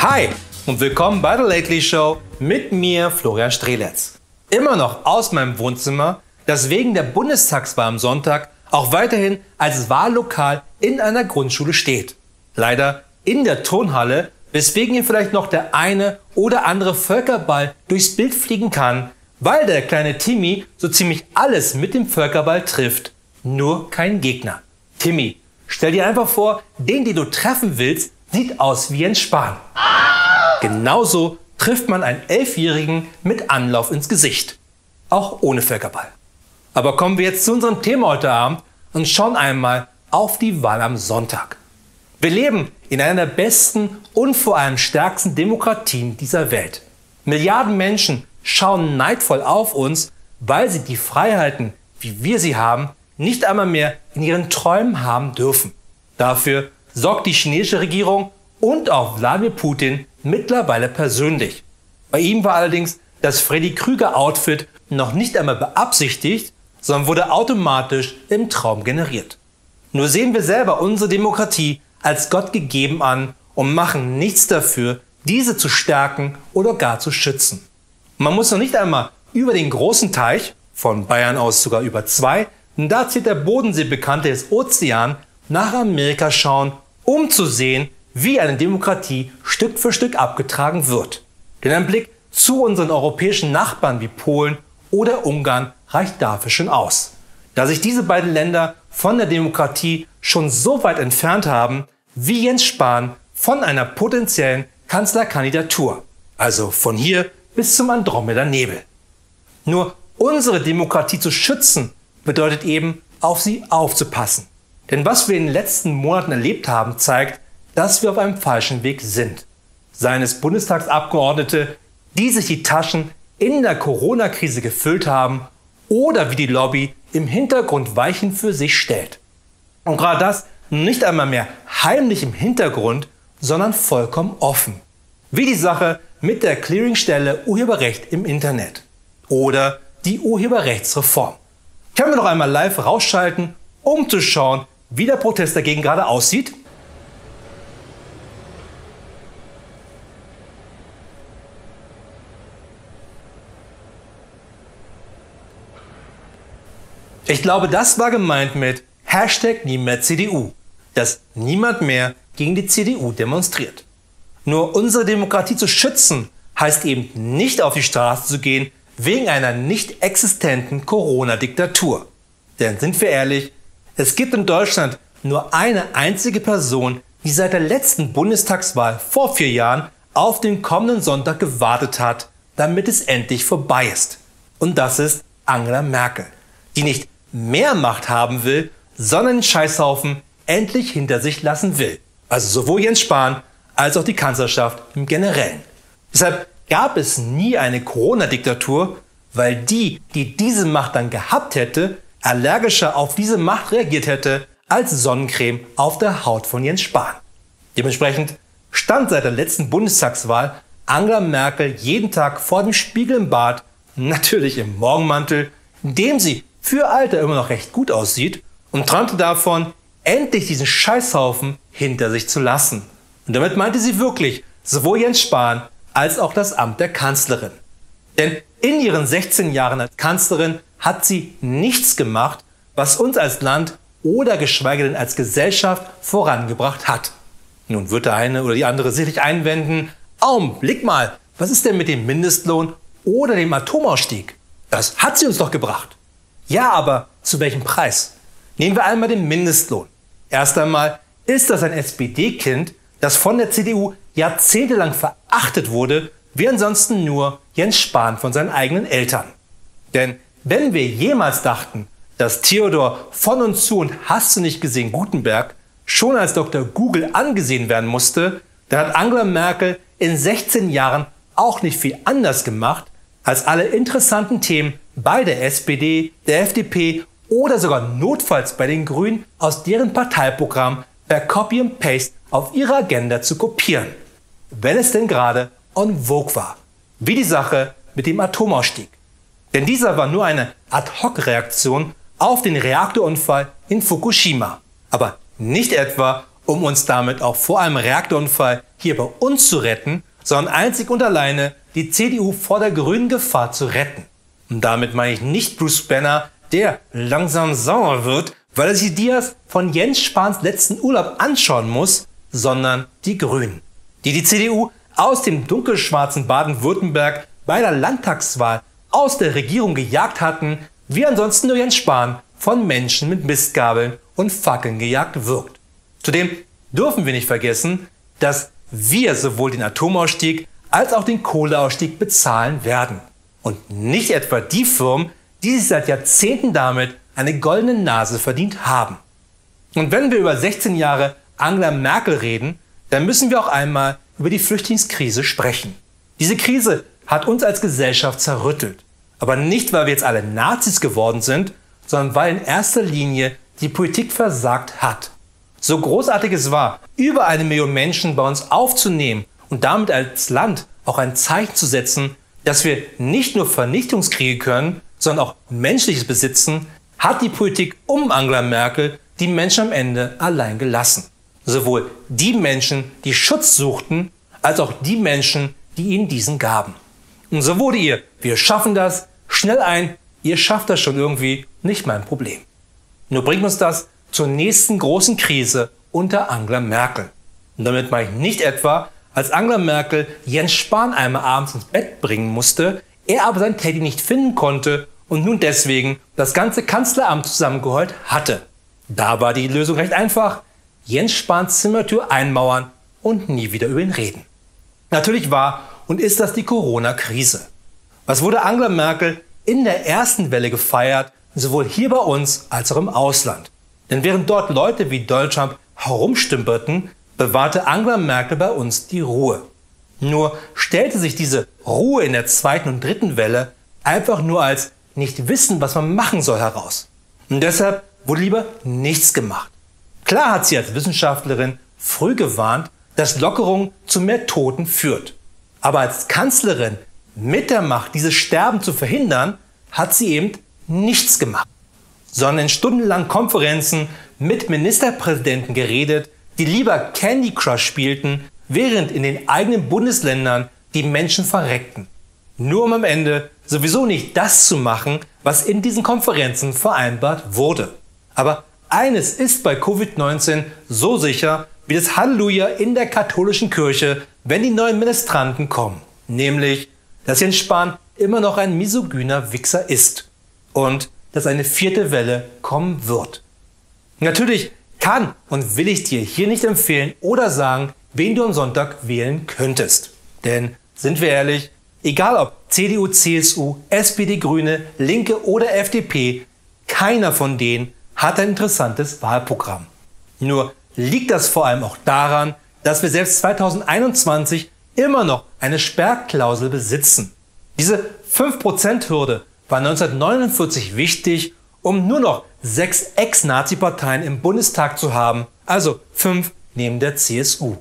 Hi und willkommen bei The Lately Show mit mir, Florian Streletz. Immer noch aus meinem Wohnzimmer, das wegen der Bundestagswahl am Sonntag auch weiterhin als Wahllokal in einer Grundschule steht. Leider in der Turnhalle, weswegen hier vielleicht noch der eine oder andere Völkerball durchs Bild fliegen kann, weil der kleine Timmy so ziemlich alles mit dem Völkerball trifft, nur kein Gegner. Timmy, stell dir einfach vor, den du treffen willst, sieht aus wie Jens Spahn. Genauso trifft man einen 11-Jährigen mit Anlauf ins Gesicht. Auch ohne Völkerball. Aber kommen wir jetzt zu unserem Thema heute Abend und schauen einmal auf die Wahl am Sonntag. Wir leben in einer der besten und vor allem stärksten Demokratien dieser Welt. Milliarden Menschen schauen neidvoll auf uns, weil sie die Freiheiten, wie wir sie haben, nicht einmal mehr in ihren Träumen haben dürfen. Dafür sorgt die chinesische Regierung und auch Wladimir Putin mittlerweile persönlich. Bei ihm war allerdings das Freddy Krüger-Outfit noch nicht einmal beabsichtigt, sondern wurde automatisch im Traum generiert. Nur sehen wir selber unsere Demokratie als Gott gegeben an und machen nichts dafür, diese zu stärken oder gar zu schützen. Man muss noch nicht einmal über den großen Teich, von Bayern aus sogar über 2, und da zählt der Bodensee bekannte des Ozean, nach Amerika schauen, um zu sehen, wie eine Demokratie Stück für Stück abgetragen wird. Denn ein Blick zu unseren europäischen Nachbarn wie Polen oder Ungarn reicht dafür schon aus. Da sich diese beiden Länder von der Demokratie schon so weit entfernt haben, wie Jens Spahn von einer potenziellen Kanzlerkandidatur. Also von hier bis zum Andromeda-Nebel. Nur unsere Demokratie zu schützen, bedeutet eben, auf sie aufzupassen. Denn was wir in den letzten Monaten erlebt haben, zeigt, dass wir auf einem falschen Weg sind. Seien es Bundestagsabgeordnete, die sich die Taschen in der Corona-Krise gefüllt haben, oder wie die Lobby im Hintergrund Weichen für sich stellt. Und gerade das nicht einmal mehr heimlich im Hintergrund, sondern vollkommen offen. Wie die Sache mit der Clearingstelle Urheberrecht im Internet. Oder die Urheberrechtsreform. Können wir noch einmal live rausschalten, um zu schauen, wie der Protest dagegen gerade aussieht? Ich glaube, das war gemeint mit #nie mehr CDU, dass niemand mehr gegen die CDU demonstriert. Nur unsere Demokratie zu schützen, heißt eben nicht auf die Straße zu gehen wegen einer nicht existenten Corona-Diktatur. Denn sind wir ehrlich, es gibt in Deutschland nur eine einzige Person, die seit der letzten Bundestagswahl vor 4 Jahren auf den kommenden Sonntag gewartet hat, damit es endlich vorbei ist. Und das ist Angela Merkel, die nicht mehr Macht haben will, sondern den Scheißhaufen endlich hinter sich lassen will. Also sowohl Jens Spahn als auch die Kanzlerschaft im Generellen. Deshalb gab es nie eine Corona-Diktatur, weil die diese Macht dann gehabt hätte, allergischer auf diese Macht reagiert hätte als Sonnencreme auf der Haut von Jens Spahn. Dementsprechend stand seit der letzten Bundestagswahl Angela Merkel jeden Tag vor dem Spiegel im Bad, natürlich im Morgenmantel, in dem sie für Alter immer noch recht gut aussieht, und träumte davon, endlich diesen Scheißhaufen hinter sich zu lassen. Und damit meinte sie wirklich sowohl Jens Spahn als auch das Amt der Kanzlerin. Denn in ihren 16 Jahren als Kanzlerin hat sie nichts gemacht, was uns als Land oder geschweige denn als Gesellschaft vorangebracht hat. Nun wird der eine oder die andere sicherlich einwenden, Augenblick mal, was ist denn mit dem Mindestlohn oder dem Atomausstieg? Das hat sie uns doch gebracht. Ja, aber zu welchem Preis? Nehmen wir einmal den Mindestlohn. Erst einmal ist das ein SPD-Kind, das von der CDU jahrzehntelang verachtet wurde, wie ansonsten nur Jens Spahn von seinen eigenen Eltern. Denn wenn wir jemals dachten, dass Theodor von und zu und hast du nicht gesehen Gutenberg schon als Dr. Google angesehen werden musste, dann hat Angela Merkel in 16 Jahren auch nicht viel anders gemacht, als alle interessanten Themen bei der SPD, der FDP oder sogar notfalls bei den Grünen aus deren Parteiprogramm per Copy and Paste auf ihre Agenda zu kopieren. Wenn es denn gerade en vogue war. Wie die Sache mit dem Atomausstieg. Denn dieser war nur eine Ad-Hoc-Reaktion auf den Reaktorunfall in Fukushima. Aber nicht etwa, um uns damit auch vor einem Reaktorunfall hier bei uns zu retten, sondern einzig und alleine die CDU vor der grünen Gefahr zu retten. Und damit meine ich nicht Bruce Banner, der langsam sauer wird, weil er sich die Dias von Jens Spahns letzten Urlaub anschauen muss, sondern die Grünen, die die CDU aus dem dunkelschwarzen Baden-Württemberg bei der Landtagswahl aus der Regierung gejagt hatten, wie ansonsten nur Jens Spahn von Menschen mit Mistgabeln und Fackeln gejagt wirkt. Zudem dürfen wir nicht vergessen, dass wir sowohl den Atomausstieg als auch den Kohleausstieg bezahlen werden. Und nicht etwa die Firmen, die sich seit Jahrzehnten damit eine goldene Nase verdient haben. Und wenn wir über 16 Jahre Angela Merkel reden, dann müssen wir auch einmal über die Flüchtlingskrise sprechen. Diese Krise hat uns als Gesellschaft zerrüttelt. Aber nicht, weil wir jetzt alle Nazis geworden sind, sondern weil in erster Linie die Politik versagt hat. So großartig es war, über 1 Million Menschen bei uns aufzunehmen und damit als Land auch ein Zeichen zu setzen, dass wir nicht nur Vernichtungskriege können, sondern auch Menschliches besitzen, hat die Politik um Angela Merkel die Menschen am Ende allein gelassen. Sowohl die Menschen, die Schutz suchten, als auch die Menschen, die ihnen diesen gaben. Und so wurde ihr "Wir schaffen das" schnell ein "Ihr schafft das schon irgendwie, nicht mein Problem". Nur bringt uns das zur nächsten großen Krise unter Angela Merkel. Und damit meine ich nicht etwa, als Angela Merkel Jens Spahn einmal abends ins Bett bringen musste, er aber sein Teddy nicht finden konnte und nun deswegen das ganze Kanzleramt zusammengeheult hatte. Da war die Lösung recht einfach: Jens Spahns Zimmertür einmauern und nie wieder über ihn reden. Natürlich war und ist das die Corona-Krise. Was wurde Angela Merkel in der ersten Welle gefeiert, sowohl hier bei uns als auch im Ausland? Denn während dort Leute wie Donald Trump herumstümperten, bewahrte Angela Merkel bei uns die Ruhe. Nur stellte sich diese Ruhe in der zweiten und dritten Welle einfach nur als nicht wissen, was man machen soll, heraus. Und deshalb wurde lieber nichts gemacht. Klar hat sie als Wissenschaftlerin früh gewarnt, dass Lockerung zu mehr Toten führt. Aber als Kanzlerin mit der Macht, dieses Sterben zu verhindern, hat sie eben nichts gemacht, sondern in stundenlangen Konferenzen mit Ministerpräsidenten geredet, die lieber Candy Crush spielten, während in den eigenen Bundesländern die Menschen verreckten. Nur um am Ende sowieso nicht das zu machen, was in diesen Konferenzen vereinbart wurde. Aber eines ist bei Covid-19 so sicher wie das Halleluja in der katholischen Kirche, wenn die neuen Ministranten kommen. Nämlich, dass Jens Spahn immer noch ein misogyner Wichser ist und dass eine 4. Welle kommen wird. Natürlich kann und will ich dir hier nicht empfehlen oder sagen, wen du am Sonntag wählen könntest. Denn, sind wir ehrlich, egal ob CDU, CSU, SPD, Grüne, Linke oder FDP, keiner von denen hat ein interessantes Wahlprogramm. Nur liegt das vor allem auch daran, dass wir selbst 2021 immer noch eine Sperrklausel besitzen. Diese 5%-Hürde war 1949 wichtig, um nur noch 6 Ex-Nazi-Parteien im Bundestag zu haben, also 5 neben der CSU.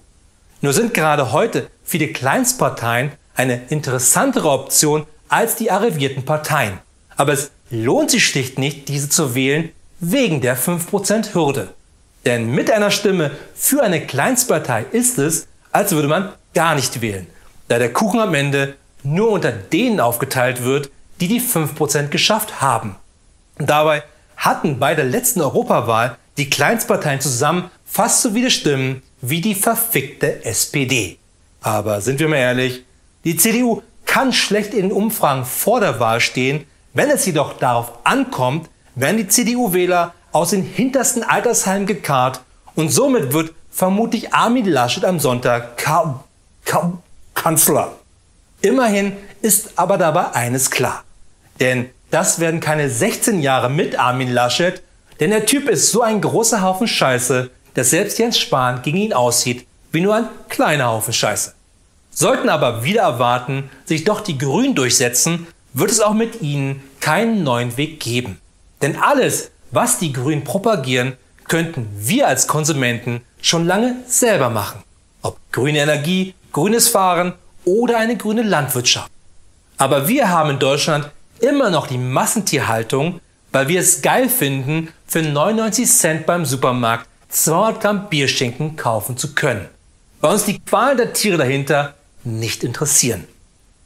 Nur sind gerade heute viele Kleinstparteien eine interessantere Option als die arrivierten Parteien. Aber es lohnt sich schlicht nicht, diese zu wählen, wegen der 5%-Hürde. Denn mit einer Stimme für eine Kleinstpartei ist es, als würde man gar nicht wählen, da der Kuchen am Ende nur unter denen aufgeteilt wird, die die 5% geschafft haben. Dabei hatten bei der letzten Europawahl die Kleinstparteien zusammen fast so viele Stimmen wie die verfickte SPD. Aber sind wir mal ehrlich, die CDU kann schlecht in den Umfragen vor der Wahl stehen. Wenn es jedoch darauf ankommt, werden die CDU-Wähler aus den hintersten Altersheimen gekarrt und somit wird vermutlich Armin Laschet am Sonntag Kanzler. Immerhin ist aber dabei eines klar. Denn das werden keine 16 Jahre mit Armin Laschet, denn der Typ ist so ein großer Haufen Scheiße, dass selbst Jens Spahn gegen ihn aussieht wie nur ein kleiner Haufen Scheiße. Sollten aber wieder erwarten, sich doch die Grünen durchsetzen, wird es auch mit ihnen keinen neuen Weg geben. Denn alles, was die Grünen propagieren, könnten wir als Konsumenten schon lange selber machen. Ob grüne Energie, grünes Fahren oder eine grüne Landwirtschaft. Aber wir haben in Deutschland immer noch die Massentierhaltung, weil wir es geil finden, für 99 Cent beim Supermarkt 200 Gramm Bierschinken kaufen zu können, weil uns die Qualen der Tiere dahinter nicht interessieren.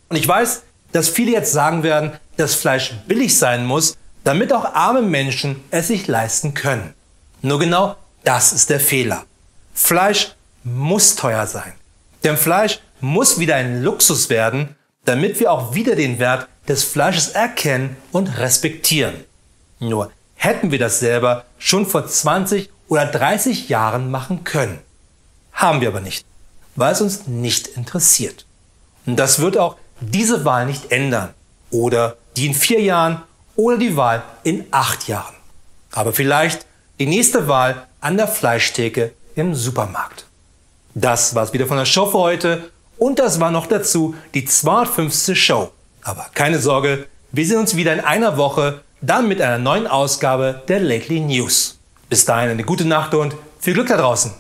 Und ich weiß, dass viele jetzt sagen werden, dass Fleisch billig sein muss, damit auch arme Menschen es sich leisten können. Nur genau das ist der Fehler. Fleisch muss teuer sein. Denn Fleisch muss wieder ein Luxus werden, damit wir auch wieder den Wert des Fleisches erkennen und respektieren. Nur hätten wir das selber schon vor 20 oder 30 Jahren machen können. Haben wir aber nicht, weil es uns nicht interessiert. Und das wird auch diese Wahl nicht ändern. Oder die in 4 Jahren oder die Wahl in 8 Jahren. Aber vielleicht die nächste Wahl an der Fleischtheke im Supermarkt. Das war's wieder von der Show für heute und das war noch dazu die 250. Show. Aber keine Sorge, wir sehen uns wieder in einer Woche, dann mit einer neuen Ausgabe der Lately News. Bis dahin eine gute Nacht und viel Glück da draußen.